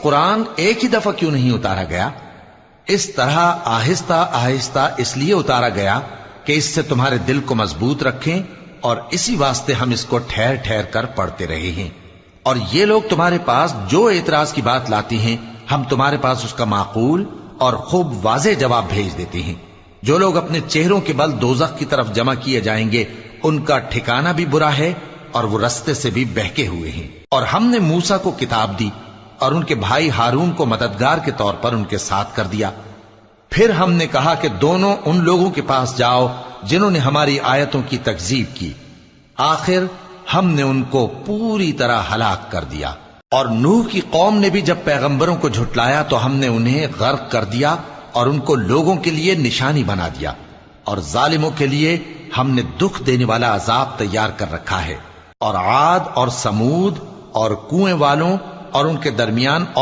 قرآن ایک ہی دفعہ کیوں نہیں اتارا گیا؟ اس طرح آہستہ آہستہ اس لیے اتارا گیا کہ اس سے تمہارے دل کو مضبوط رکھیں، اور اسی واسطے ہم اس کو ٹھہر ٹھہر کر پڑھتے رہے ہیں۔ اور یہ لوگ تمہارے پاس جو اعتراض کی بات لاتی ہیں، ہم تمہارے پاس اس کا معقول اور خوب واضح جواب بھیج دیتے ہیں۔ جو لوگ اپنے چہروں کے بل دوزخ کی طرف جمع کیے جائیں گے، ان کا ٹھکانہ بھی برا ہے اور وہ رستے سے بھی بہکے ہوئے ہیں۔ اور ہم نے موسیٰ کو کتاب دی اور ان کے بھائی ہارون کو مددگار کے طور پر ان کے ساتھ کر دیا۔ پھر ہم نے کہا کہ دونوں ان لوگوں کے پاس جاؤ جنہوں نے ہماری آیتوں کی تکذیب کی۔ آخر ہم نے ان کو پوری طرح ہلاک کر دیا۔ اور نوح کی قوم نے بھی جب پیغمبروں کو جھٹلایا تو ہم نے انہیں غرق کر دیا اور ان کو لوگوں کے لیے نشانی بنا دیا، اور ظالموں کے لیے ہم نے دکھ دینے والا عذاب تیار کر رکھا ہے۔ اور عاد اور سمود اور کنویں والوں اور ان کے درمیان اور